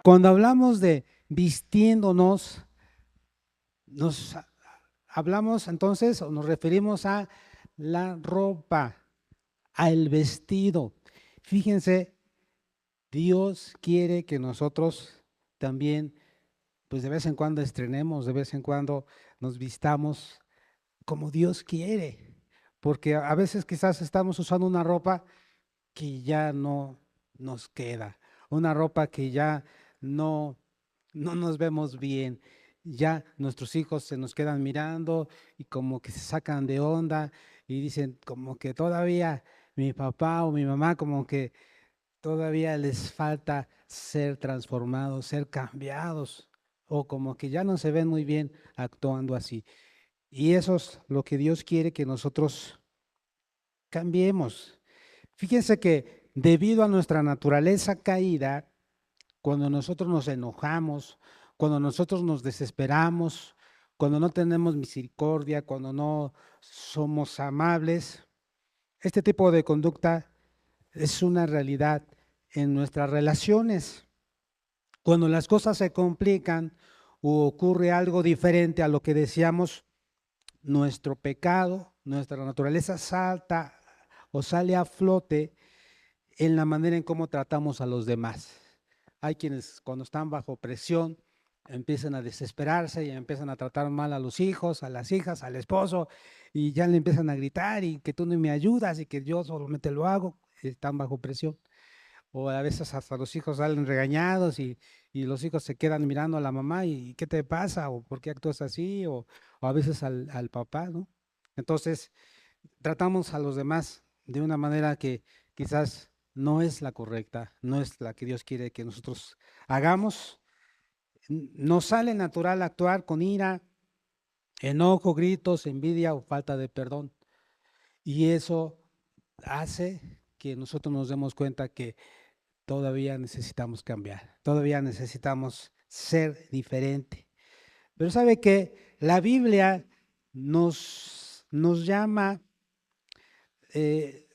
Cuando hablamos de vistiéndonos, nos hablamos entonces o nos referimos a la ropa, al vestido. Fíjense, Dios quiere que nosotros también, pues de vez en cuando estrenemos, de vez en cuando nos vistamos como Dios quiere, porque a veces quizás estamos usando una ropa que ya no nos queda, una ropa que ya no, no nos vemos bien. Ya nuestros hijos se nos quedan mirando y como que se sacan de onda y dicen como que todavía mi papá o mi mamá como que todavía les falta ser transformados, ser cambiados o como que ya no se ven muy bien actuando así. Y eso es lo que Dios quiere que nosotros cambiemos. Fíjense que debido a nuestra naturaleza caída, cuando nosotros nos enojamos, cuando nosotros nos desesperamos, cuando no tenemos misericordia, cuando no somos amables, este tipo de conducta es una realidad en nuestras relaciones. Cuando las cosas se complican o ocurre algo diferente a lo que deseamos, nuestro pecado, nuestra naturaleza salta o sale a flote en la manera en cómo tratamos a los demás. Hay quienes cuando están bajo presión empiezan a desesperarse y empiezan a tratar mal a los hijos, a las hijas, al esposo y ya le empiezan a gritar y que tú no me ayudas y que yo solamente lo hago, están bajo presión. O a veces hasta los hijos salen regañados y los hijos se quedan mirando a la mamá y ¿qué te pasa? ¿O por qué actúas así? O a veces al papá, ¿no? Entonces, tratamos a los demás de una manera que quizás no es la correcta, no es la que Dios quiere que nosotros hagamos. Nos sale natural actuar con ira, enojo, gritos, envidia o falta de perdón. Y eso hace que nosotros nos demos cuenta que todavía necesitamos cambiar, todavía necesitamos ser diferente. Pero sabe que la Biblia nos llama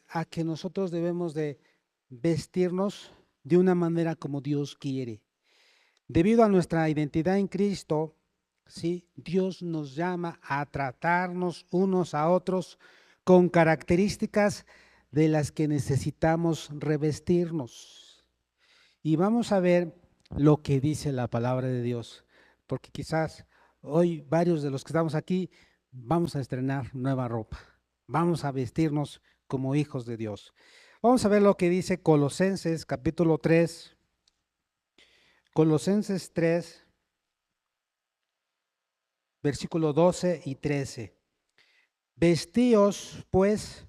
a que nosotros debemos de vestirnos de una manera como Dios quiere. Debido a nuestra identidad en Cristo, ¿sí? Dios nos llama a tratarnos unos a otros con características de las que necesitamos revestirnos. Y vamos a ver lo que dice la palabra de Dios, porque quizás hoy varios de los que estamos aquí vamos a estrenar nueva ropa, vamos a vestirnos como hijos de Dios. Vamos a ver lo que dice Colosenses capítulo 3, Colosenses 3, versículo 12 y 13. Vestíos pues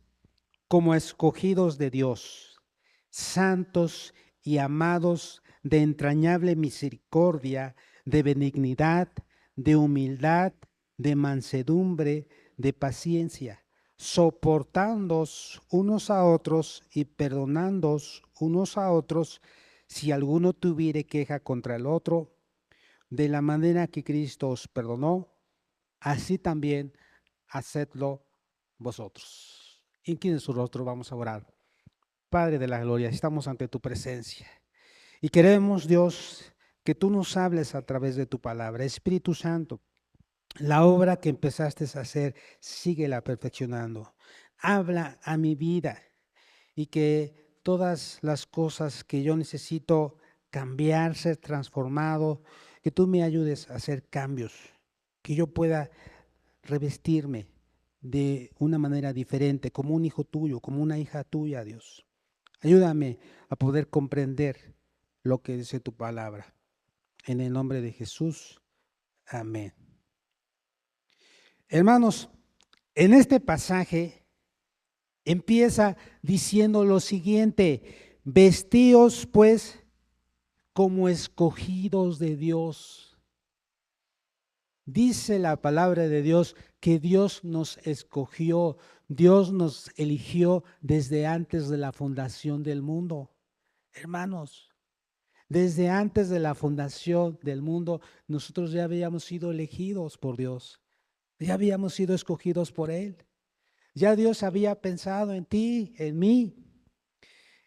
como escogidos de Dios, santos y amados de entrañable misericordia, de benignidad, de humildad, de mansedumbre, de paciencia, soportándoos unos a otros y perdonándoos unos a otros si alguno tuviere queja contra el otro, de la manera que Cristo os perdonó, así también hacedlo vosotros. Incline su rostro, vamos a orar. Padre de la gloria, estamos ante tu presencia y queremos, Dios, que tú nos hables a través de tu palabra. Espíritu Santo, la obra que empezaste a hacer, síguela perfeccionando. Habla a mi vida y que todas las cosas que yo necesito cambiar, ser transformado, que tú me ayudes a hacer cambios, que yo pueda revestirme de una manera diferente, como un hijo tuyo, como una hija tuya, Dios. Ayúdame a poder comprender lo que dice tu palabra. En el nombre de Jesús, amén. Hermanos, en este pasaje empieza diciendo lo siguiente: vestíos pues como escogidos de Dios. Dice la palabra de Dios que Dios nos escogió, Dios nos eligió desde antes de la fundación del mundo. Hermanos, desde antes de la fundación del mundo, nosotros ya habíamos sido elegidos por Dios, ya habíamos sido escogidos por Él. Ya Dios había pensado en ti, en mí.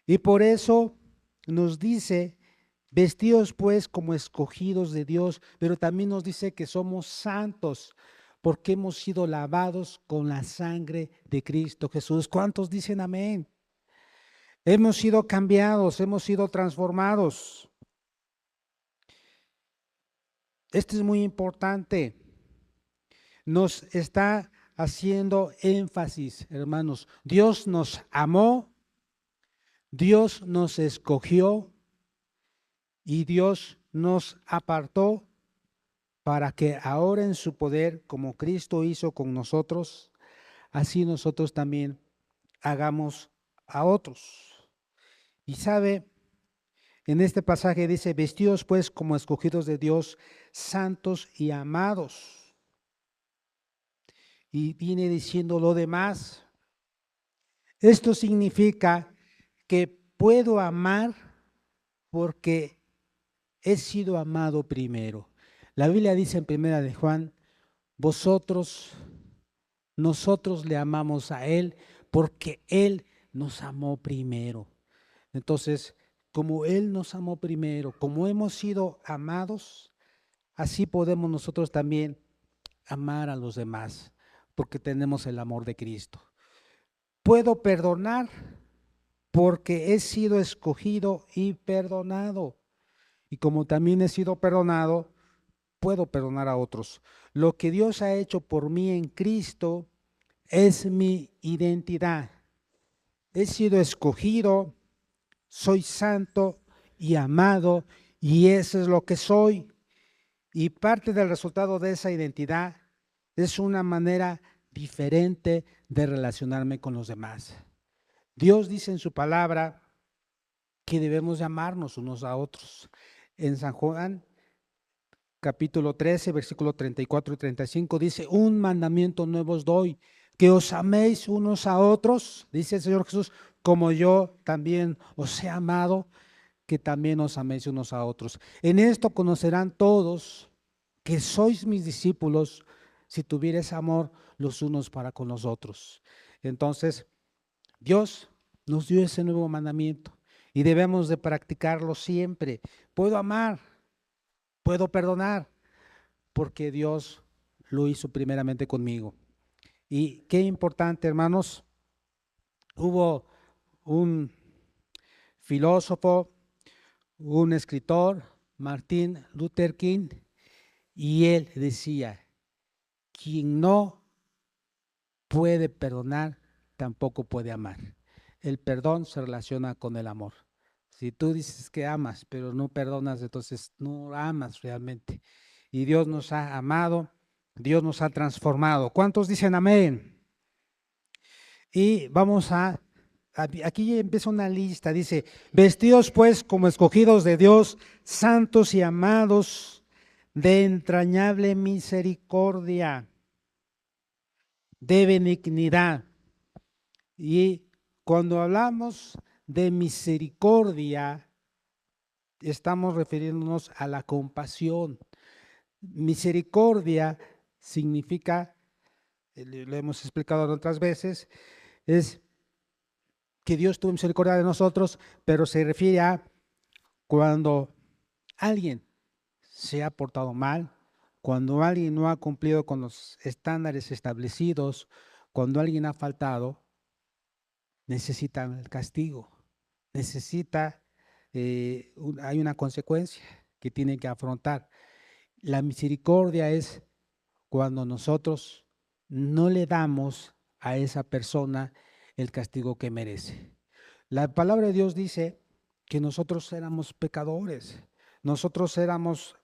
Y por eso nos dice, Vestidos pues como escogidos de Dios, pero también nos dice que somos santos porque hemos sido lavados con la sangre de Cristo Jesús. ¿Cuántos dicen amén? Hemos sido cambiados, hemos sido transformados. Esto es muy importante. Nos está haciendo énfasis, hermanos. Dios nos amó, Dios nos escogió y Dios nos apartó para que ahora en su poder, como Cristo hizo con nosotros, así nosotros también hagamos a otros. Y sabe, en este pasaje dice, vestidos pues como escogidos de Dios, santos y amados. Y viene diciendo lo demás. Esto significa que puedo amar porque he sido amado primero. La Biblia dice en primera de Juan, nosotros le amamos a Él porque Él nos amó primero. Entonces, como Él nos amó primero, como hemos sido amados, así podemos nosotros también amar a los demás, porque tenemos el amor de Cristo. Puedo perdonar porque he sido escogido y perdonado. Y como también he sido perdonado, puedo perdonar a otros. Lo que Dios ha hecho por mí en Cristo es mi identidad. He sido escogido, soy santo y amado, y eso es lo que soy. Y parte del resultado de esa identidad es una manera diferente de relacionarme con los demás. Dios dice en su palabra que debemos amarnos unos a otros. En San Juan capítulo 13, versículo 34 y 35 dice, un mandamiento nuevo os doy, que os améis unos a otros, dice el Señor Jesús, como yo también os he amado, que también os améis unos a otros. En esto conocerán todos que sois mis discípulos, si tuviereis amor los unos para con los otros. Entonces, Dios nos dio ese nuevo mandamiento y debemos de practicarlo siempre. Puedo amar, puedo perdonar, porque Dios lo hizo primeramente conmigo. Y qué importante, hermanos, hubo un filósofo, un escritor, Martin Luther King, y él decía, quien no puede perdonar, tampoco puede amar. El perdón se relaciona con el amor. Si tú dices que amas, pero no perdonas, entonces no amas realmente. Y Dios nos ha amado, Dios nos ha transformado. ¿Cuántos dicen amén? Y vamos aquí empieza una lista, dice, vestidos pues como escogidos de Dios, santos y amados, de entrañable misericordia, de benignidad. Y cuando hablamos de misericordia, estamos refiriéndonos a la compasión. Misericordia significa, lo hemos explicado otras veces, es que Dios tuvo misericordia de nosotros, pero se refiere a cuando alguien se ha portado mal, cuando alguien no ha cumplido con los estándares establecidos, cuando alguien ha faltado, necesita el castigo, hay una consecuencia que tiene que afrontar. La misericordia es cuando nosotros no le damos a esa persona el castigo que merece. La palabra de Dios dice que nosotros éramos pecadores, nosotros éramos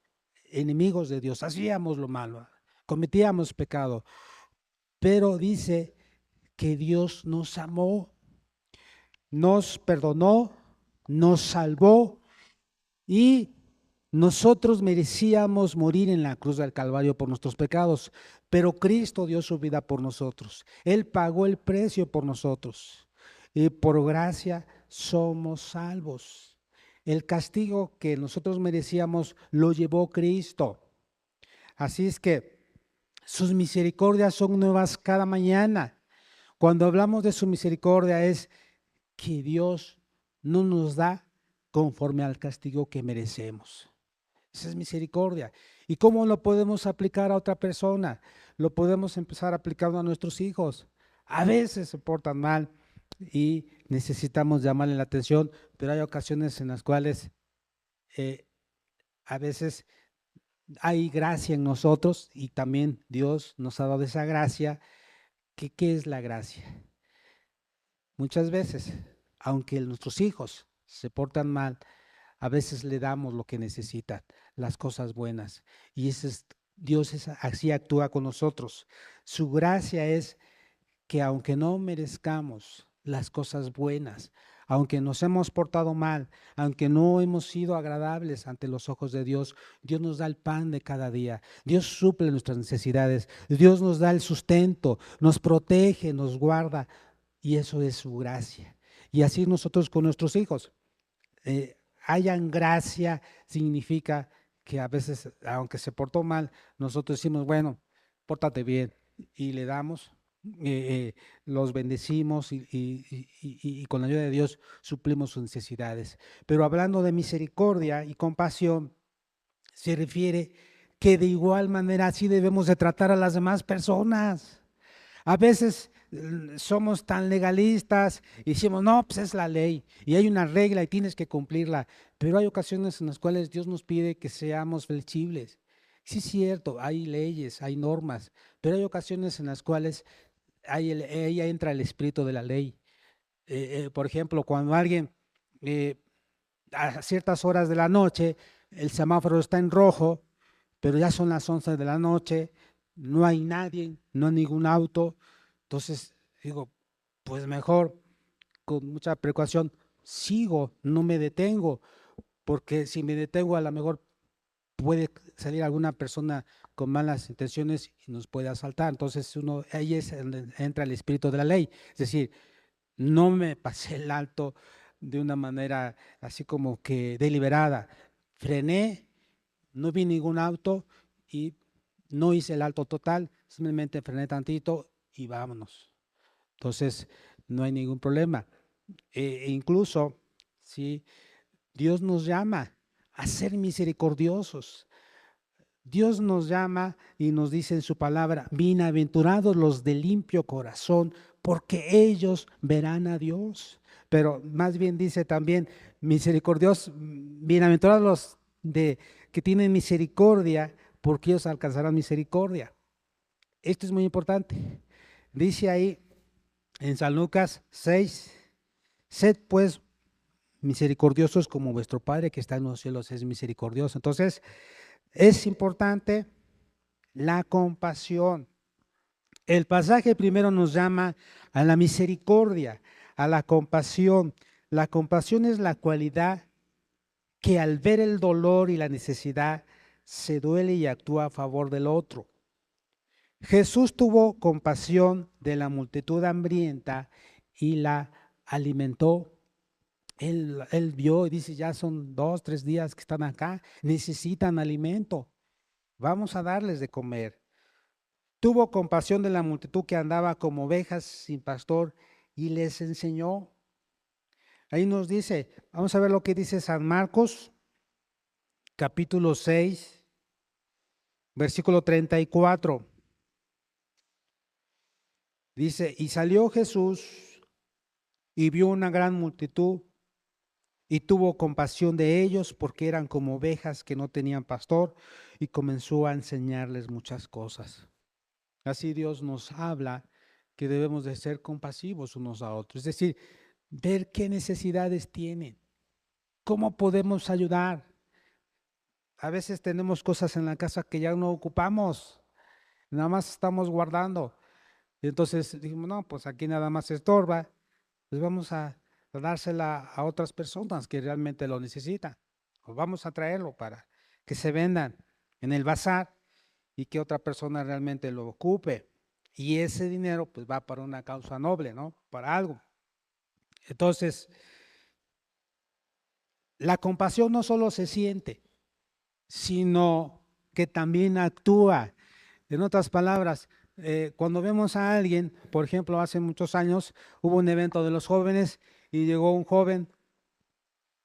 enemigos de Dios, hacíamos lo malo, cometíamos pecado, pero dice que Dios nos amó, nos perdonó, nos salvó y nosotros merecíamos morir en la cruz del Calvario por nuestros pecados, pero Cristo dio su vida por nosotros. Él pagó el precio por nosotros y por gracia somos salvos. El castigo que nosotros merecíamos lo llevó Cristo. Así es que sus misericordias son nuevas cada mañana. Cuando hablamos de su misericordia es que Dios no nos da conforme al castigo que merecemos. Esa es misericordia. ¿Y cómo lo podemos aplicar a otra persona? Lo podemos empezar aplicando a nuestros hijos. A veces se portan mal y necesitamos llamarle la atención, pero hay ocasiones en las cuales a veces hay gracia en nosotros y también Dios nos ha dado esa gracia. ¿Qué es la gracia? Muchas veces, aunque nuestros hijos se portan mal, a veces le damos lo que necesitan, las cosas buenas. Y Dios así actúa con nosotros. Su gracia es que aunque no merezcamos las cosas buenas, aunque nos hemos portado mal, aunque no hemos sido agradables ante los ojos de Dios, Dios nos da el pan de cada día, Dios suple nuestras necesidades, Dios nos da el sustento, nos protege, nos guarda, y eso es su gracia. Y así nosotros con nuestros hijos. Hayan gracia significa que a veces, aunque se portó mal, nosotros decimos, bueno, pórtate bien, y le damos, los bendecimos y con la ayuda de Dios suplimos sus necesidades. Pero hablando de misericordia y compasión, se refiere que de igual manera así debemos de tratar a las demás personas. A veces somos tan legalistas y decimos, no, pues es la ley y hay una regla y tienes que cumplirla, pero hay ocasiones en las cuales Dios nos pide que seamos flexibles. Sí es cierto, hay leyes, hay normas, pero hay ocasiones en las cuales ahí entra el espíritu de la ley. Por ejemplo, cuando alguien a ciertas horas de la noche, el semáforo está en rojo, pero ya son las 11 de la noche, no hay nadie, no hay ningún auto. Entonces digo, pues mejor, con mucha precaución, sigo, no me detengo, porque si me detengo a lo mejor puede salir alguna persona con malas intenciones y nos puede asaltar. Entonces ahí es donde entra el espíritu de la ley. Es decir, no me pasé el alto de una manera así como que deliberada. Frené, no vi ningún auto y no hice el alto total, simplemente frené tantito y vámonos. Entonces, no hay ningún problema. Incluso, ¿sí? Dios nos llama a ser misericordiosos. Dios nos llama y nos dice en su palabra, bienaventurados los de limpio corazón, porque ellos verán a Dios. Pero más bien dice también, misericordiosos, bienaventurados los que tienen misericordia, porque ellos alcanzarán misericordia. Esto es muy importante. Dice ahí en San Lucas 6, sed pues misericordiosos como vuestro Padre que está en los cielos es misericordioso. Entonces, es importante la compasión. El pasaje primero nos llama a la misericordia, a la compasión. La compasión es la cualidad que al ver el dolor y la necesidad se duele y actúa a favor del otro. Jesús tuvo compasión de la multitud hambrienta y la alimentó. Él vio y dice, ya son 2, 3 días que están acá, necesitan alimento, vamos a darles de comer. Tuvo compasión de la multitud que andaba como ovejas sin pastor y les enseñó. Ahí nos dice, vamos a ver lo que dice San Marcos, capítulo 6, versículo 34. Dice, y salió Jesús y vio una gran multitud y tuvo compasión de ellos porque eran como ovejas que no tenían pastor y comenzó a enseñarles muchas cosas. Así Dios nos habla que debemos de ser compasivos unos a otros, es decir, ver qué necesidades tienen, cómo podemos ayudar. A veces tenemos cosas en la casa que ya no ocupamos, nada más estamos guardando. Y entonces dijimos, no, pues aquí nada más estorba, pues vamos a dársela a otras personas que realmente lo necesitan. O vamos a traerlo para que se vendan en el bazar y que otra persona realmente lo ocupe. Y ese dinero pues va para una causa noble, ¿no? Para algo. Entonces, la compasión no solo se siente, sino que también actúa. En otras palabras, cuando vemos a alguien, por ejemplo, hace muchos años hubo un evento de los jóvenes y llegó un joven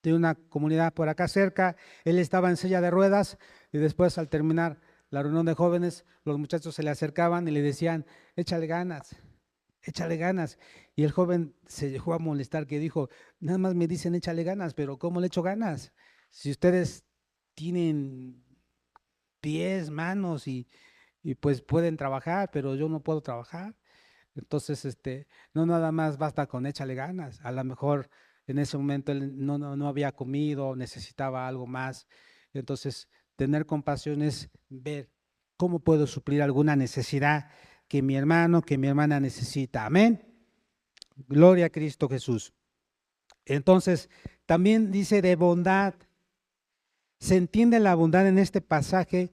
de una comunidad por acá cerca. Él estaba en silla de ruedas y después al terminar la reunión de jóvenes, los muchachos se le acercaban y le decían, échale ganas, échale ganas. Y el joven se dejó a molestar, que dijo, nada más me dicen échale ganas, pero ¿cómo le echo ganas? Si ustedes tienen pies, manos y pues pueden trabajar, pero yo no puedo trabajar. Entonces, no nada más basta con échale ganas. A lo mejor en ese momento él no había comido, necesitaba algo más. Entonces, tener compasión es ver cómo puedo suplir alguna necesidad que mi hermano, que mi hermana necesita. Amén. Gloria a Cristo Jesús. Entonces, también dice de bondad. Se entiende la bondad en este pasaje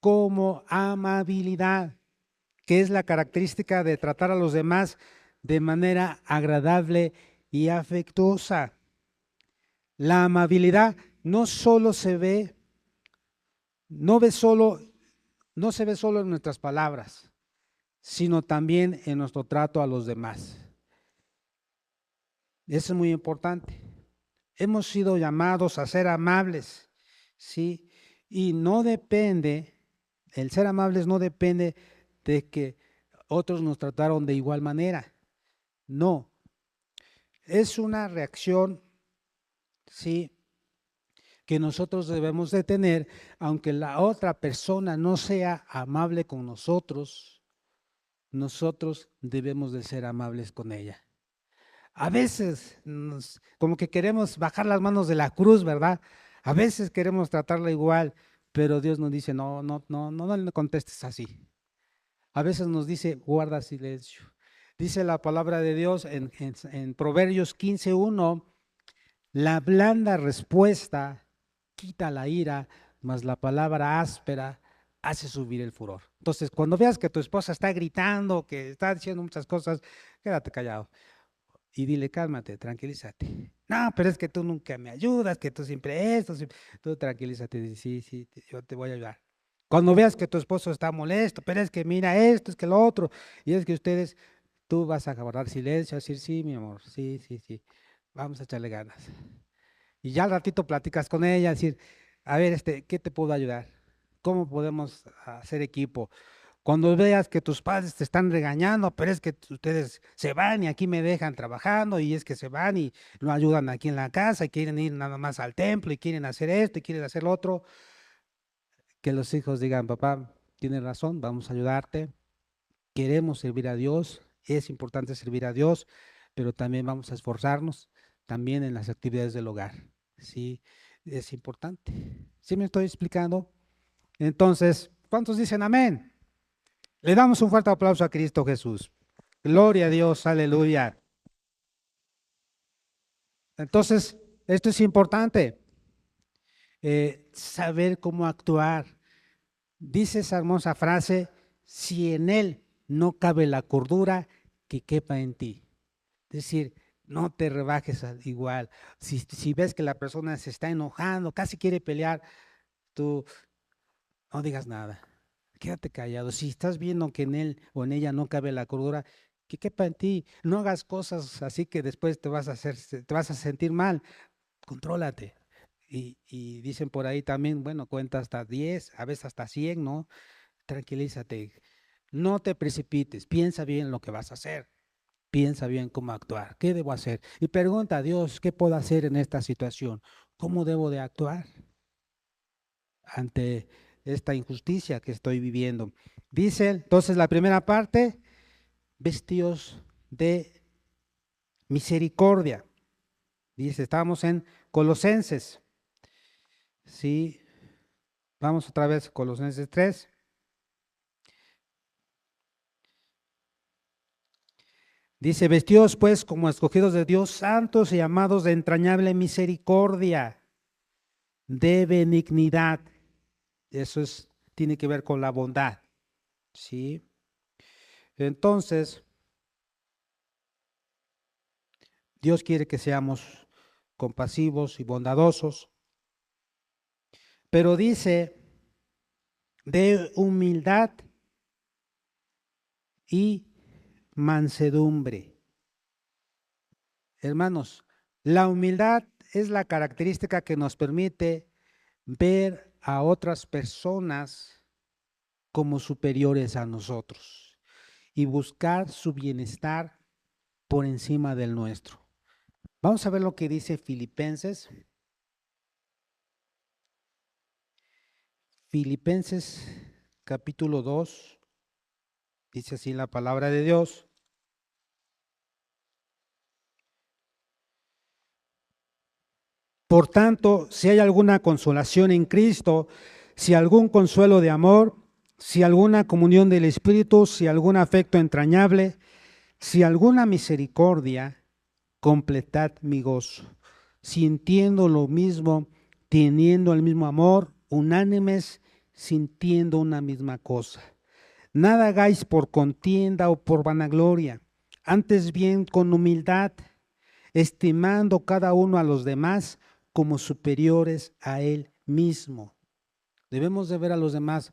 como amabilidad, que es la característica de tratar a los demás de manera agradable y afectuosa. La amabilidad no solo se ve, no se ve solo en nuestras palabras, sino también en nuestro trato a los demás. Eso es muy importante. Hemos sido llamados a ser amables, ¿sí? Y no depende, el ser amables no depende de que otros nos trataron de igual manera. No, es una reacción, sí, que nosotros debemos de tener, aunque la otra persona no sea amable con nosotros, nosotros debemos de ser amables con ella. A veces como que queremos bajar las manos de la cruz, ¿verdad? A veces queremos tratarla igual, pero Dios nos dice, no le contestes así. A veces nos dice, guarda silencio. Dice la palabra de Dios en Proverbios 15:1, la blanda respuesta quita la ira, mas la palabra áspera hace subir el furor. Entonces, cuando veas que tu esposa está gritando, que está diciendo muchas cosas, quédate callado y dile, cálmate, tranquilízate. No, pero es que tú nunca me ayudas, que tú siempre esto, tú tranquilízate, sí, yo te voy a ayudar. Cuando veas que tu esposo está molesto, pero es que mira esto, es que lo otro, y es que ustedes, tú vas a guardar silencio, decir, sí, mi amor, sí, vamos a echarle ganas. Y ya al ratito platicas con ella, decir, a ver, ¿qué te puedo ayudar? ¿Cómo podemos hacer equipo? Cuando veas que tus padres te están regañando, pero es que ustedes se van y aquí me dejan trabajando y es que se van y no ayudan aquí en la casa y quieren ir nada más al templo y quieren hacer esto y quieren hacer lo otro, que los hijos digan, papá, tienes razón, vamos a ayudarte, queremos servir a Dios, es importante servir a Dios, pero también vamos a esforzarnos también en las actividades del hogar, sí, es importante. ¿Sí me estoy explicando? Entonces, ¿cuántos dicen amén? Le damos un fuerte aplauso a Cristo Jesús. Gloria a Dios, aleluya. Entonces, esto es importante, saber cómo actuar. Dice esa hermosa frase, si en él no cabe la cordura, que quepa en ti. Es decir, no te rebajes igual. Si ves que la persona se está enojando, casi quiere pelear, tú no digas nada. Quédate callado. Si estás viendo que en él o en ella no cabe la cordura, que quepa en ti. No hagas cosas así que después te vas a sentir mal. Contrólate. Y dicen por ahí también, bueno, cuenta hasta 10, a veces hasta 100, ¿no? Tranquilízate. No te precipites. Piensa bien lo que vas a hacer. Piensa bien cómo actuar. ¿Qué debo hacer? Y pregunta a Dios, ¿qué puedo hacer en esta situación? ¿Cómo debo de actuar ante esta injusticia que estoy viviendo? Dice entonces la primera parte, vestidos de misericordia. Dice, estamos en Colosenses. Sí, vamos otra vez, Colosenses 3. Dice, vestidos pues como escogidos de Dios, santos y amados de entrañable misericordia, de benignidad. Eso tiene que ver con la bondad. ¿Sí? Entonces, Dios quiere que seamos compasivos y bondadosos, pero dice de humildad y mansedumbre. Hermanos, la humildad es la característica que nos permite ver a otras personas como superiores a nosotros y buscar su bienestar por encima del nuestro. Vamos a ver lo que dice Filipenses. Filipenses capítulo 2, dice así la palabra de Dios. Por tanto, si hay alguna consolación en Cristo, si algún consuelo de amor, si alguna comunión del Espíritu, si algún afecto entrañable, si alguna misericordia, completad mi gozo, sintiendo lo mismo, teniendo el mismo amor, unánimes, sintiendo una misma cosa. Nada hagáis por contienda o por vanagloria, antes bien con humildad, estimando cada uno a los demás como superiores a él mismo. Debemos de ver a los demás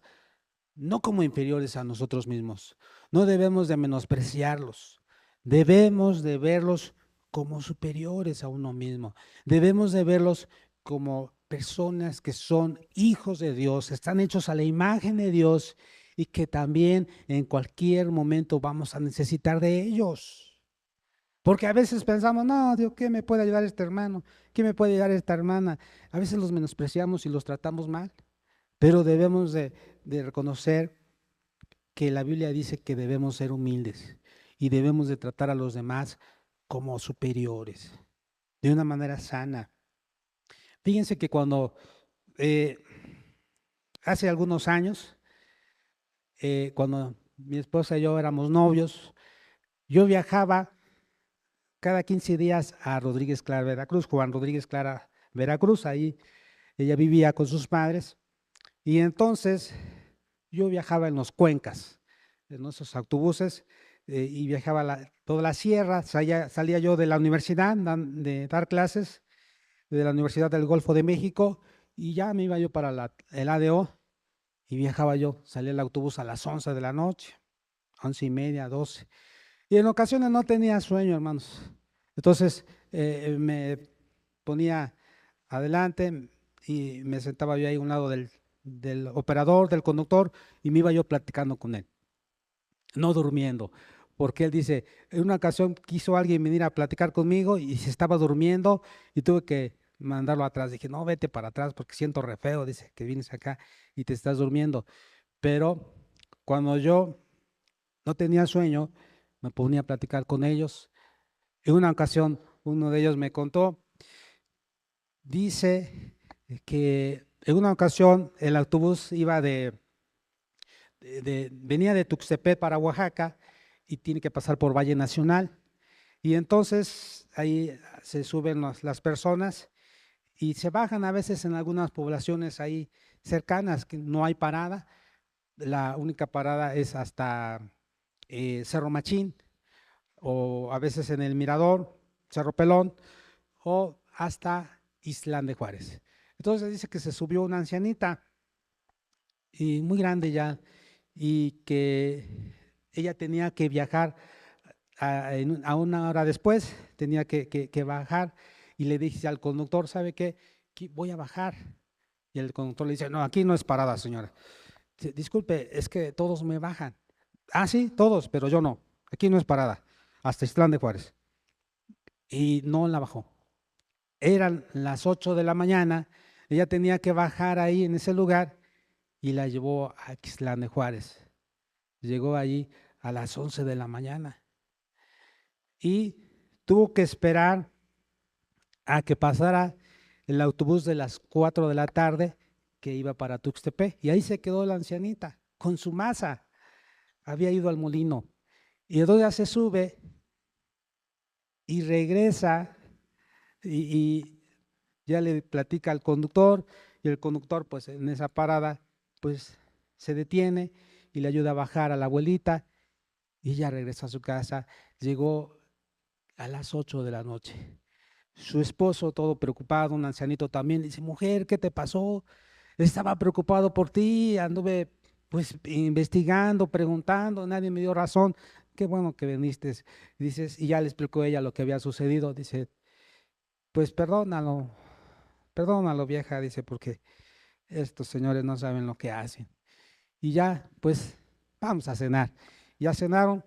no como inferiores a nosotros mismos, no debemos de menospreciarlos, debemos de verlos como superiores a uno mismo, debemos de verlos como personas que son hijos de Dios, están hechos a la imagen de Dios y que también en cualquier momento vamos a necesitar de ellos. Porque a veces pensamos, no, Dios, ¿qué me puede ayudar este hermano? ¿Qué me puede ayudar esta hermana? A veces los menospreciamos y los tratamos mal, pero debemos de reconocer que la Biblia dice que debemos ser humildes y debemos de tratar a los demás como superiores, de una manera sana. Fíjense que cuando hace algunos años, cuando mi esposa y yo éramos novios, yo viajaba cada 15 días a Rodríguez Clara, Veracruz, Juan Rodríguez Clara, Veracruz, ahí ella vivía con sus padres, y entonces yo viajaba en los Cuencas, en esos autobuses, y viajaba toda la sierra, salía yo de la universidad, de dar clases, de la Universidad del Golfo de México, y ya me iba yo para el ADO, y viajaba yo, salía el autobús a las 11 de la noche, 11:30, 12, y en ocasiones no tenía sueño, hermanos. Entonces me ponía adelante y me sentaba yo ahí a un lado del operador, del conductor, y me iba yo platicando con él, no durmiendo, porque él dice, en una ocasión quiso alguien venir a platicar conmigo y se estaba durmiendo y tuve que mandarlo atrás. Dije, no, vete para atrás porque siento re feo, dice, que vienes acá y te estás durmiendo. Pero cuando yo no tenía sueño, me ponía a platicar con ellos. En una ocasión, uno de ellos me contó, dice que en una ocasión el autobús iba venía de Tuxtepec para Oaxaca y tiene que pasar por Valle Nacional. Y entonces ahí se suben las personas y se bajan a veces en algunas poblaciones ahí cercanas que no hay parada. La única parada es hasta Cerro Machín, o a veces en el Mirador, Cerro Pelón, o hasta Islán de Juárez. Entonces dice que se subió una ancianita y muy grande ya, y que ella tenía que viajar a una hora después, tenía que bajar, y le dije al conductor, ¿sabe qué? Voy a bajar. Y el conductor le dice, no, aquí no es parada, señora. Dice, disculpe, es que todos me bajan. Ah, sí, todos, pero yo no. Aquí no es parada, hasta Islán de Juárez. Y no la bajó. Eran las 8 de la mañana, ella tenía que bajar ahí en ese lugar y la llevó a Islán de Juárez. Llegó allí a las 11 de la mañana y tuvo que esperar a que pasara el autobús de las 4 de la tarde que iba para Tuxtepec, y ahí se quedó la ancianita con su masa. Había ido al molino y entonces ya se sube y regresa y ya le platica al conductor, y el conductor pues en esa parada pues se detiene y le ayuda a bajar a la abuelita, y ella regresa a su casa. Llegó a las 8 de la noche. Su esposo, todo preocupado, un ancianito también, dice, mujer, ¿qué te pasó? Estaba preocupado por ti, anduve pues investigando, preguntando, nadie me dio razón. Qué bueno que viniste. Dices, y ya le explicó ella lo que había sucedido. Dice, pues perdónalo, perdónalo vieja, dice, porque estos señores no saben lo que hacen. Y ya, pues vamos a cenar. Ya cenaron.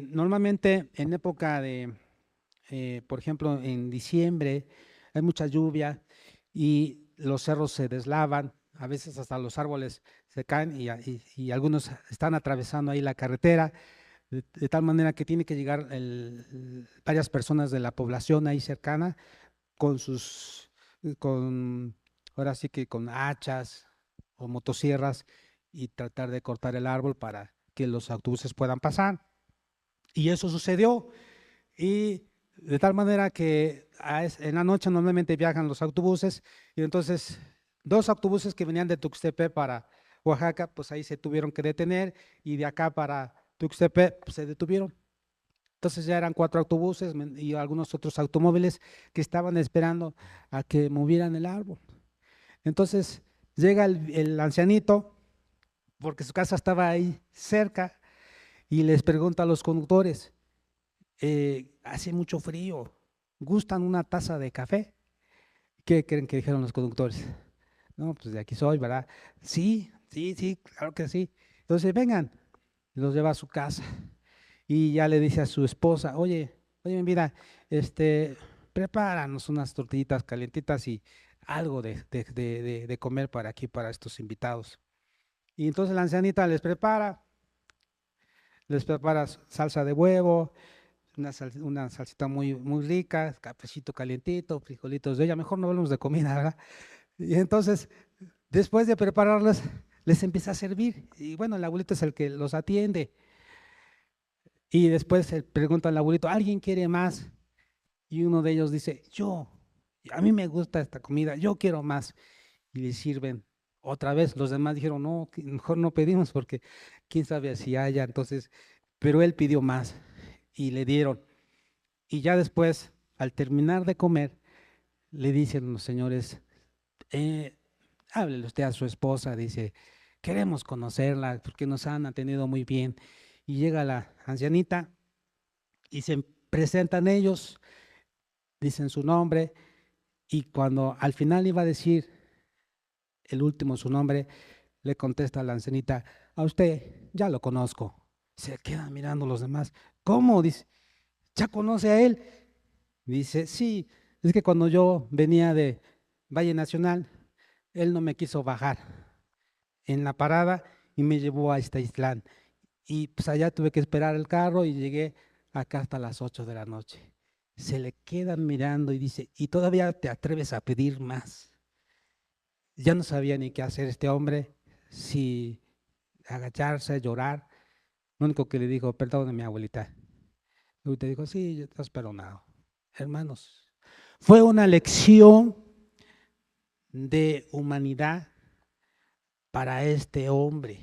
Normalmente en época de, por ejemplo, en diciembre hay mucha lluvia y los cerros se deslavan, a veces hasta los árboles se caen y algunos están atravesando ahí la carretera, de tal manera que tiene que llegar varias personas de la población ahí cercana con con, ahora sí que con hachas o motosierras y tratar de cortar el árbol para que los autobuses puedan pasar. Y eso sucedió. Y de tal manera que en la noche normalmente viajan los autobuses y entonces dos autobuses que venían de Tuxtepec para Oaxaca, pues ahí se tuvieron que detener y de acá para Tuxtepec pues se detuvieron. Entonces ya eran 4 autobuses y algunos otros automóviles que estaban esperando a que movieran el árbol. Entonces llega el ancianito, porque su casa estaba ahí cerca, y les pregunta a los conductores, hace mucho frío, ¿gustan una taza de café? ¿Qué creen que dijeron los conductores? No, pues de aquí soy, ¿verdad? Sí, sí, sí, claro que sí. Entonces vengan, los lleva a su casa y ya le dice a su esposa, oye, mi vida, prepáranos unas tortillitas calientitas y algo de comer para aquí, para estos invitados. Y entonces la ancianita les prepara salsa de huevo, una salsita muy, muy rica, cafecito calientito, frijolitos de ella, mejor no hablamos de comida, ¿verdad? Y entonces, después de prepararlas, les empieza a servir. Y bueno, el abuelito es el que los atiende. Y después se pregunta al abuelito, ¿alguien quiere más? Y uno de ellos dice, a mí me gusta esta comida, yo quiero más. Y le sirven otra vez. Los demás dijeron, no, mejor no pedimos porque quién sabe si haya. Entonces, pero él pidió más y le dieron. Y ya después, al terminar de comer, le dicen los señores, háblele usted a su esposa, dice, queremos conocerla porque nos han atendido muy bien. Y llega la ancianita y se presentan ellos, dicen su nombre, y cuando al final iba a decir el último su nombre, le contesta la ancianita, a usted ya lo conozco. Se quedan mirando los demás. ¿Cómo? Dice, ¿ya conoce a él? Dice, sí, es que cuando yo venía de Valle Nacional, él no me quiso bajar en la parada y me llevó a Islán. Y pues allá tuve que esperar el carro y llegué acá hasta las 8 de la noche. Se le quedan mirando y dice, ¿y todavía te atreves a pedir más? Ya no sabía ni qué hacer este hombre, si agacharse, llorar. Lo único que le dijo, perdóname, abuelita. Y abuelita dijo, sí, ya estás perdonado. Hermanos, fue una lección de humanidad para este hombre,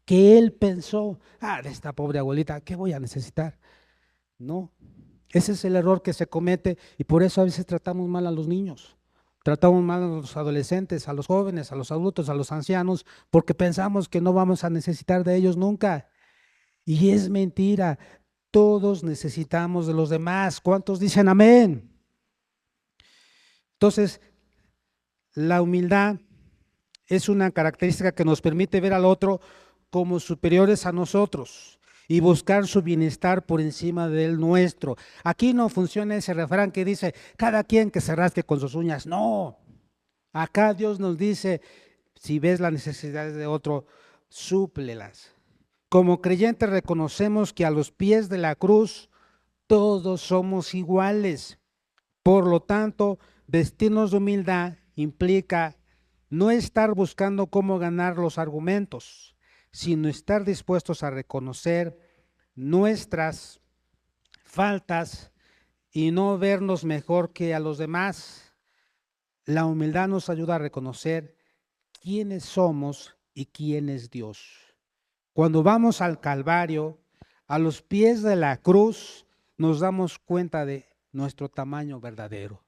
que él pensó, de esta pobre abuelita, ¿qué voy a necesitar? No, ese es el error que se comete y por eso a veces tratamos mal a los niños, tratamos mal a los adolescentes, a los jóvenes, a los adultos, a los ancianos, porque pensamos que no vamos a necesitar de ellos nunca. Y es mentira, todos necesitamos de los demás. ¿Cuántos dicen amén? Entonces, la humildad es una característica que nos permite ver al otro como superiores a nosotros y buscar su bienestar por encima del nuestro. Aquí no funciona ese refrán que dice, cada quien que se rasque con sus uñas. No, acá Dios nos dice, si ves las necesidades de otro, súplelas. Como creyentes reconocemos que a los pies de la cruz todos somos iguales. Por lo tanto, vestirnos de humildad implica no estar buscando cómo ganar los argumentos, sino estar dispuestos a reconocer nuestras faltas y no vernos mejor que a los demás. La humildad nos ayuda a reconocer quiénes somos y quién es Dios. Cuando vamos al Calvario, a los pies de la cruz, nos damos cuenta de nuestro tamaño verdadero.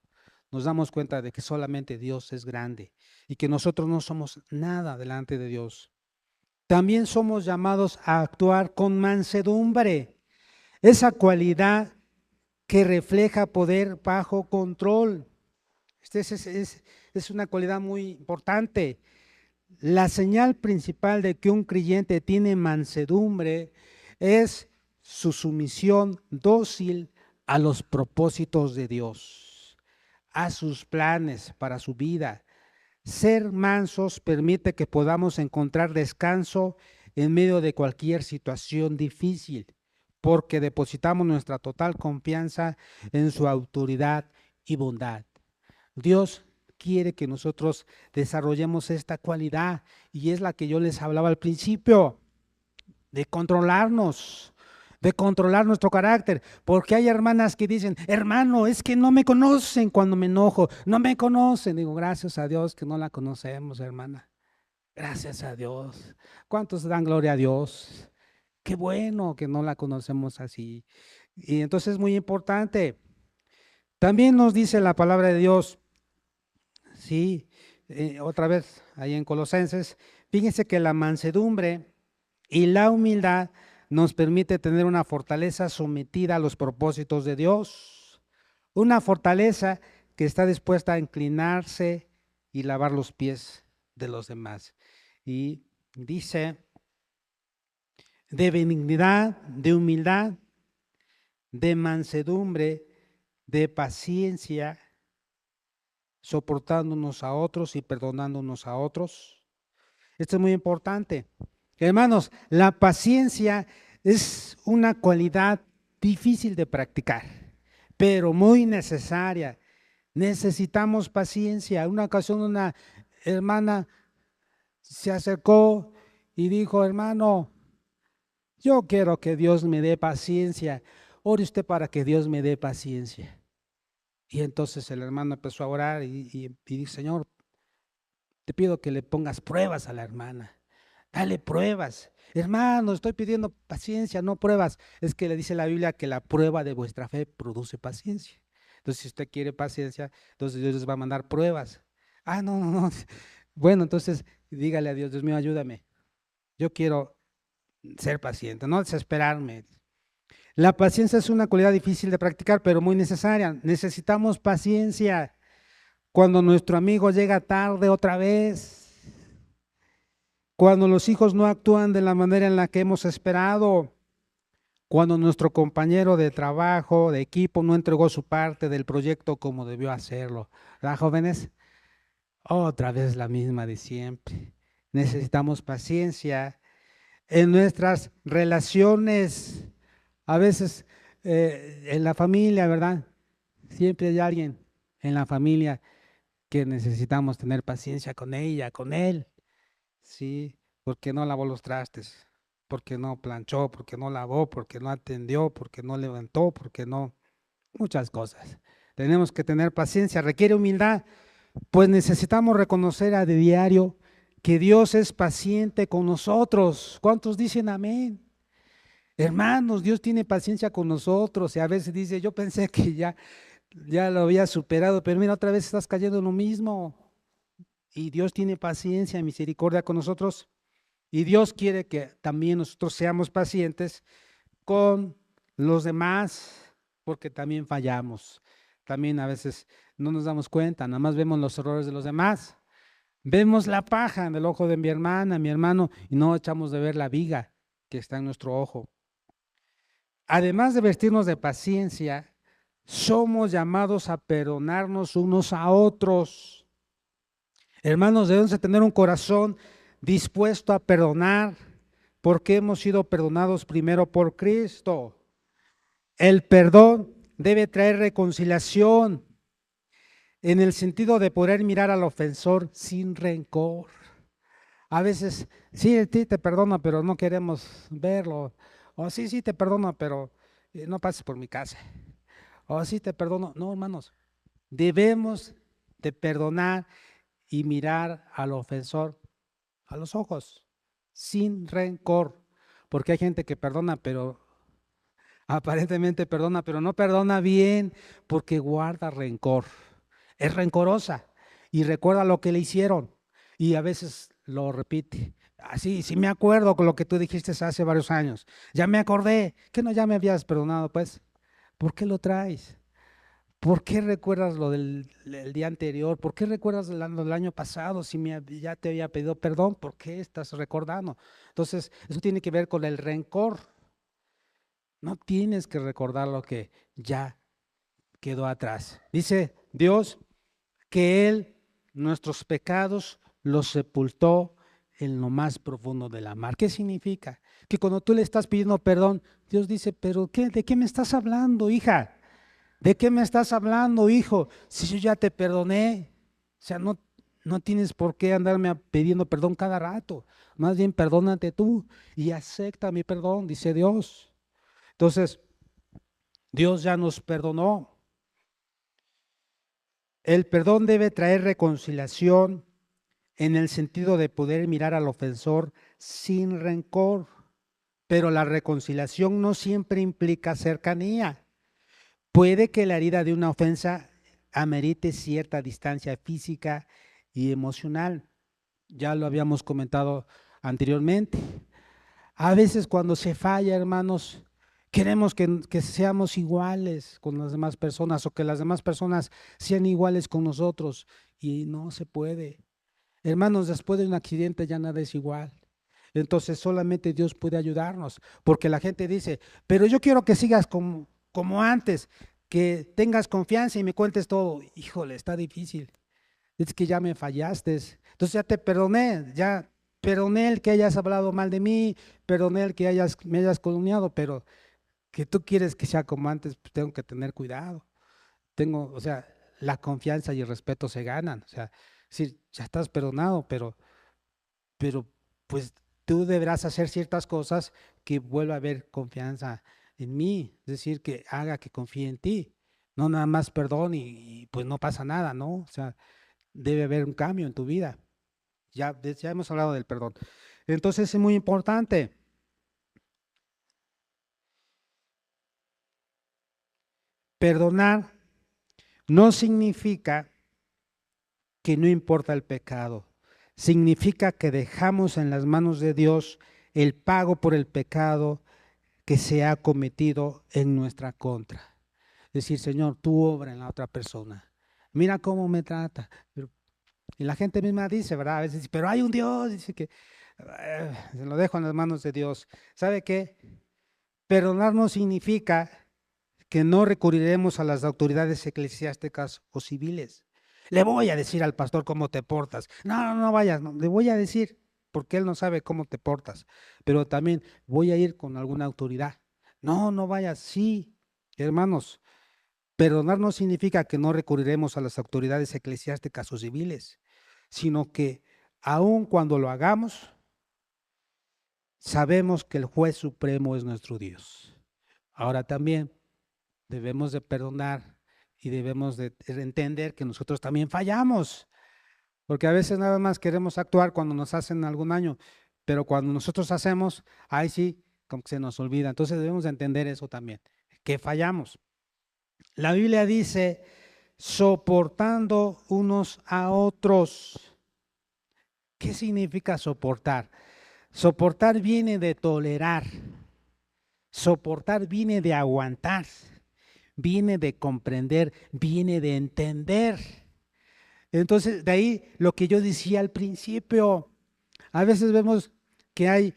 Nos damos cuenta de que solamente Dios es grande y que nosotros no somos nada delante de Dios. También somos llamados a actuar con mansedumbre, esa cualidad que refleja poder bajo control. Es una cualidad muy importante. La señal principal de que un creyente tiene mansedumbre es su sumisión dócil a los propósitos de Dios, a sus planes para su vida. Ser mansos permite que podamos encontrar descanso en medio de cualquier situación difícil, porque depositamos nuestra total confianza en su autoridad y bondad. Dios quiere que nosotros desarrollemos esta cualidad y es la que yo les hablaba al principio, de controlarnos, de controlar nuestro carácter, porque hay hermanas que dicen, hermano, es que no me conocen cuando me enojo, no me conocen. Digo, gracias a Dios que no la conocemos, hermana. Gracias a Dios. ¿Cuántos dan gloria a Dios? Qué bueno que no la conocemos así. Y entonces es muy importante. También nos dice la palabra de Dios, sí, otra vez ahí en Colosenses, fíjense que la mansedumbre y la humildad nos permite tener una fortaleza sometida a los propósitos de Dios, una fortaleza que está dispuesta a inclinarse y lavar los pies de los demás. Y dice, de benignidad, de humildad, de mansedumbre, de paciencia, soportándonos a otros y perdonándonos a otros. Esto es muy importante. Hermanos, la paciencia es una cualidad difícil de practicar, pero muy necesaria. Necesitamos paciencia. Una ocasión una hermana se acercó y dijo, hermano, yo quiero que Dios me dé paciencia. Ore usted para que Dios me dé paciencia. Y entonces el hermano empezó a orar y dice, Señor, te pido que le pongas pruebas a la hermana. Dale pruebas. Hermano, estoy pidiendo paciencia, no pruebas. Es que le dice la Biblia que la prueba de vuestra fe produce paciencia. Entonces, si usted quiere paciencia, entonces Dios les va a mandar pruebas. Ah, no, no, no. Bueno, entonces dígale a Dios, Dios mío, ayúdame. Yo quiero ser paciente, no desesperarme. La paciencia es una cualidad difícil de practicar, pero muy necesaria. Necesitamos paciencia cuando nuestro amigo llega tarde otra vez. Cuando los hijos no actúan de la manera en la que hemos esperado, cuando nuestro compañero de trabajo, de equipo, no entregó su parte del proyecto como debió hacerlo. ¿Verdad, jóvenes? Otra vez la misma de siempre. Necesitamos paciencia en nuestras relaciones. A veces en la familia, ¿verdad? Siempre hay alguien en la familia que necesitamos tener paciencia con ella, con él. Sí, porque no lavó los trastes, porque no planchó, porque no lavó, porque no atendió, porque no levantó, porque no, muchas cosas. Tenemos que tener paciencia, requiere humildad, pues necesitamos reconocer a diario que Dios es paciente con nosotros. ¿Cuántos dicen amén? Hermanos, Dios tiene paciencia con nosotros y a veces dice, yo pensé que ya lo había superado, pero mira, otra vez estás cayendo en lo mismo. Y Dios tiene paciencia y misericordia con nosotros. Y Dios quiere que también nosotros seamos pacientes con los demás, porque también fallamos. También a veces no nos damos cuenta, nada más vemos los errores de los demás. Vemos la paja en el ojo de mi hermana, mi hermano, y no echamos de ver la viga que está en nuestro ojo. Además de vestirnos de paciencia, somos llamados a perdonarnos unos a otros. Hermanos, debemos de tener un corazón dispuesto a perdonar, porque hemos sido perdonados primero por Cristo. El perdón debe traer reconciliación, en el sentido de poder mirar al ofensor sin rencor. A veces, sí, te perdono, pero no queremos verlo. O sí, te perdono, pero no pases por mi casa. O sí, te perdono. No, hermanos, debemos de perdonar y mirar al ofensor a los ojos, sin rencor, porque hay gente que perdona, pero aparentemente perdona, pero no perdona bien, porque guarda rencor, es rencorosa y recuerda lo que le hicieron y a veces lo repite. Así, sí me acuerdo con lo que tú dijiste hace varios años, ya me acordé, que no ya me habías perdonado, pues ¿Por qué lo traes? ¿Por qué recuerdas lo del el día anterior? ¿Por qué recuerdas lo del año pasado? Si ya te había pedido perdón, ¿por qué estás recordando? Entonces, eso tiene que ver con el rencor. No tienes que recordar lo que ya quedó atrás. Dice Dios que Él nuestros pecados los sepultó en lo más profundo de la mar. ¿Qué significa? Que cuando tú le estás pidiendo perdón, Dios dice, pero ¿de qué me estás hablando, hija? ¿De qué me estás hablando, hijo? Si yo ya te perdoné. O sea, no tienes por qué andarme pidiendo perdón cada rato. Más bien, perdónate tú y acepta mi perdón, dice Dios. Entonces, Dios ya nos perdonó. El perdón debe traer reconciliación en el sentido de poder mirar al ofensor sin rencor, pero la reconciliación no siempre implica cercanía. Puede que la herida de una ofensa amerite cierta distancia física y emocional. Ya lo habíamos comentado anteriormente. A veces cuando se falla, hermanos, queremos que seamos iguales con las demás personas o que las demás personas sean iguales con nosotros y no se puede. Hermanos, después de un accidente ya nada es igual. Entonces solamente Dios puede ayudarnos, porque la gente dice, pero yo quiero que sigas como antes, que tengas confianza y me cuentes todo. Híjole, está difícil. Es que ya me fallaste. Entonces ya te perdoné, ya perdoné el que hayas hablado mal de mí, perdoné el que me hayas calumniado, pero que tú quieres que sea como antes, pues tengo que tener cuidado. O sea, la confianza y el respeto se ganan. O sea, sí, ya estás perdonado, pero pues tú deberás hacer ciertas cosas que vuelva a haber confianza en mí, es decir, que haga que confíe en ti, no nada más perdón y pues no pasa nada, ¿no? O sea, debe haber un cambio en tu vida. Ya hemos hablado del perdón. Entonces es muy importante. Perdonar no significa que no importa el pecado, significa que dejamos en las manos de Dios el pago por el pecado que se ha cometido en nuestra contra. Decir, Señor, tú obra en la otra persona. Mira cómo me trata. Y la gente misma dice, ¿verdad? A veces dice, pero hay un Dios, dice que se lo dejo en las manos de Dios. ¿Sabe qué? Perdonar no significa que no recurriremos a las autoridades eclesiásticas o civiles. Le voy a decir al pastor cómo te portas. No vayas, no, le voy a decir, porque él no sabe cómo te portas. Pero también voy a ir con alguna autoridad. No vayas, sí, hermanos. Perdonar no significa que no recurriremos a las autoridades eclesiásticas o civiles, sino que aun cuando lo hagamos, sabemos que el juez supremo es nuestro Dios. Ahora también debemos de perdonar y debemos de entender que nosotros también fallamos, porque a veces nada más queremos actuar cuando nos hacen algún daño, pero cuando nosotros hacemos, ahí sí, como que se nos olvida. Entonces debemos de entender eso también, que fallamos. La Biblia dice, soportando unos a otros. ¿Qué significa soportar? Soportar viene de tolerar, soportar viene de aguantar, viene de comprender, viene de entender. Entonces, de ahí lo que yo decía al principio, a veces vemos que hay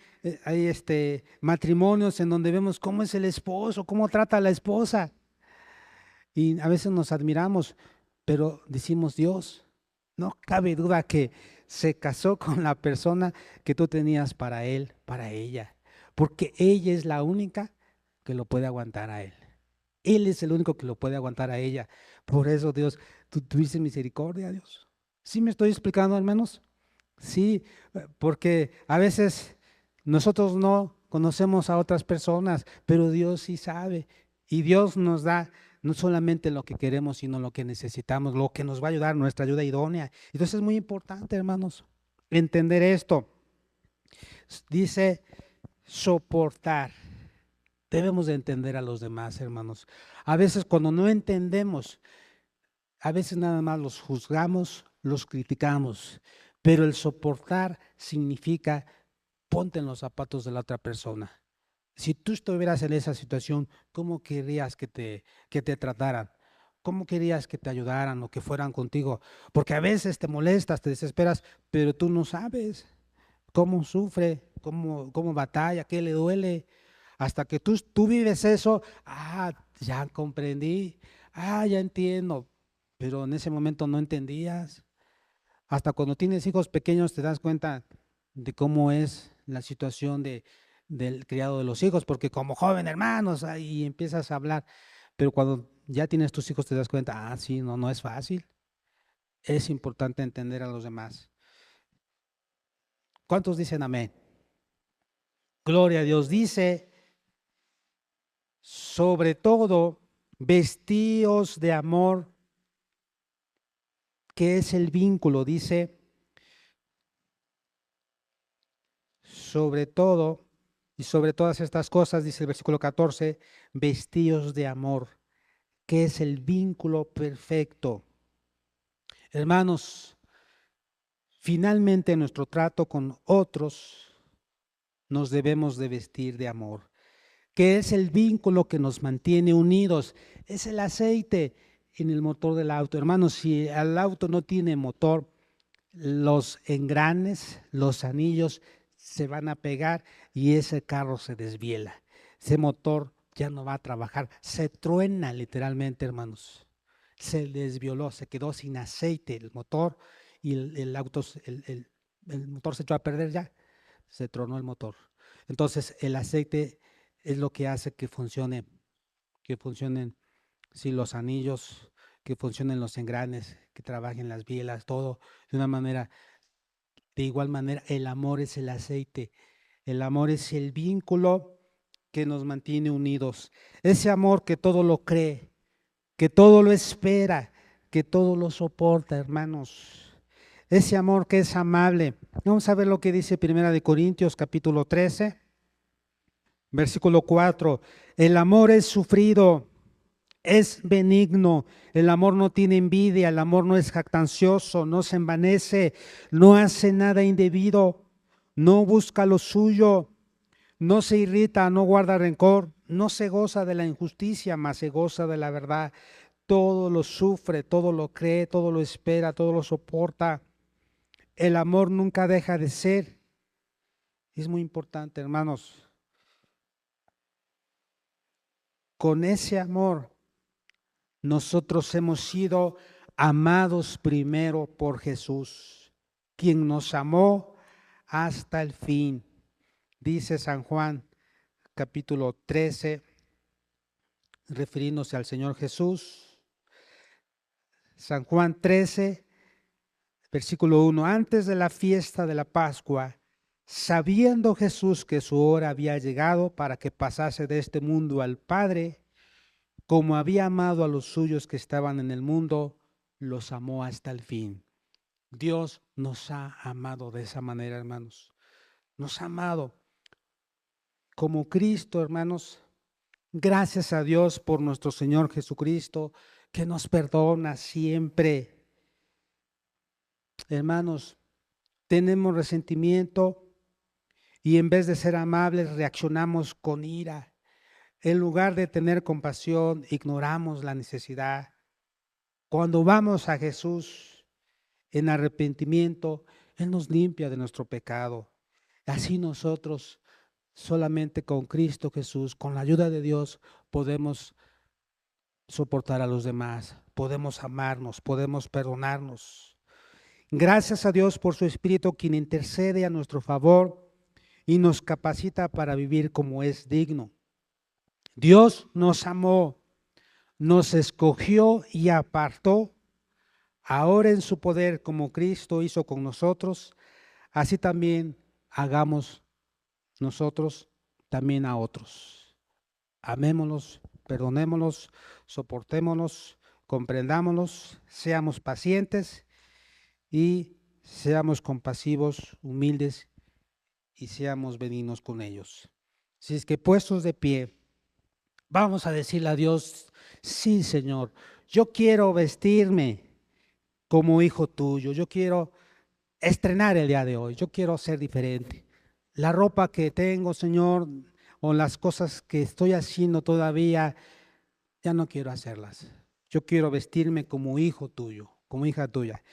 matrimonios en donde vemos cómo es el esposo, cómo trata a la esposa, y a veces nos admiramos, pero decimos Dios, no cabe duda que se casó con la persona que tú tenías para él, para ella, porque ella es la única que lo puede aguantar a él. Él es el único que lo puede aguantar a ella. Por eso, Dios, tú tuviste misericordia, Dios. ¿Sí me estoy explicando, hermanos? Sí, porque a veces nosotros no conocemos a otras personas, pero Dios sí sabe. Y Dios nos da no solamente lo que queremos, sino lo que necesitamos, lo que nos va a ayudar, nuestra ayuda idónea. Entonces es muy importante, hermanos, entender esto. Dice soportar. Debemos de entender a los demás, hermanos. A veces cuando no entendemos, a veces nada más los juzgamos, los criticamos, pero el soportar significa ponte en los zapatos de la otra persona. Si tú estuvieras en esa situación, ¿cómo querrías que te trataran? ¿Cómo querías que te ayudaran o que fueran contigo? Porque a veces te molestas, te desesperas, pero tú no sabes cómo sufre, cómo batalla, qué le duele. Hasta que tú vives eso, ya comprendí, ya entiendo, pero en ese momento no entendías. Hasta cuando tienes hijos pequeños te das cuenta de cómo es la situación del criado de los hijos, porque como joven, hermanos, ahí empiezas a hablar, pero cuando ya tienes tus hijos te das cuenta, sí, no es fácil. Es importante entender a los demás. ¿Cuántos dicen amén? Gloria a Dios. Dice, sobre todo, vestíos de amor, que es el vínculo. Dice, sobre todo, y sobre todas estas cosas, dice el versículo 14, vestíos de amor, que es el vínculo perfecto. Hermanos, finalmente en nuestro trato con otros nos debemos de vestir de amor, que es el vínculo que nos mantiene unidos, es el aceite en el motor del auto. Hermanos, si el auto no tiene motor, los engranes, los anillos se van a pegar y ese carro se desviela. Ese motor ya no va a trabajar, se truena literalmente, hermanos. Se desvioló, se quedó sin aceite el motor y el auto, el motor se echó a perder ya, se tronó el motor. Entonces el aceite es lo que hace que funcionen sí, los anillos, que funcionen los engranes, que trabajen las bielas, todo de una manera. De igual manera, el amor es el aceite, el amor es el vínculo que nos mantiene unidos. Ese amor que todo lo cree, que todo lo espera, que todo lo soporta, hermanos. Ese amor que es amable. Vamos a ver lo que dice Primera de Corintios capítulo 13, versículo 4. El amor es sufrido, es benigno, el amor no tiene envidia, el amor no es jactancioso, no se envanece, no hace nada indebido, no busca lo suyo, no se irrita, no guarda rencor, no se goza de la injusticia, mas se goza de la verdad. Todo lo sufre, todo lo cree, todo lo espera, todo lo soporta. El amor nunca deja de ser. Es muy importante, hermanos. Con ese amor nosotros hemos sido amados primero por Jesús, quien nos amó hasta el fin. Dice San Juan capítulo 13, refiriéndose al Señor Jesús. San Juan 13, versículo 1. Antes de la fiesta de la Pascua, sabiendo Jesús que su hora había llegado para que pasase de este mundo al Padre, como había amado a los suyos que estaban en el mundo, los amó hasta el fin. Dios nos ha amado de esa manera, hermanos. Nos ha amado como Cristo, hermanos. Gracias a Dios por nuestro Señor Jesucristo, que nos perdona siempre. Hermanos, tenemos resentimiento y en vez de ser amables reaccionamos con ira. En lugar de tener compasión, ignoramos la necesidad. Cuando vamos a Jesús en arrepentimiento, Él nos limpia de nuestro pecado. Así nosotros, solamente con Cristo Jesús, con la ayuda de Dios, podemos soportar a los demás, podemos amarnos, podemos perdonarnos. Gracias a Dios por su Espíritu, quien intercede a nuestro favor y nos capacita para vivir como es digno. Dios nos amó, nos escogió y apartó. Ahora en su poder, como Cristo hizo con nosotros, así también hagamos nosotros también a otros. Amémonos, perdonémonos, soportémonos, comprendámonos, seamos pacientes y seamos compasivos, humildes y seamos benignos con ellos. Si es que puestos de pie, vamos a decirle a Dios, sí, Señor, yo quiero vestirme como hijo tuyo, yo quiero estrenar el día de hoy, yo quiero ser diferente. La ropa que tengo, Señor, o las cosas que estoy haciendo todavía, ya no quiero hacerlas. Yo quiero vestirme como hijo tuyo, como hija tuya.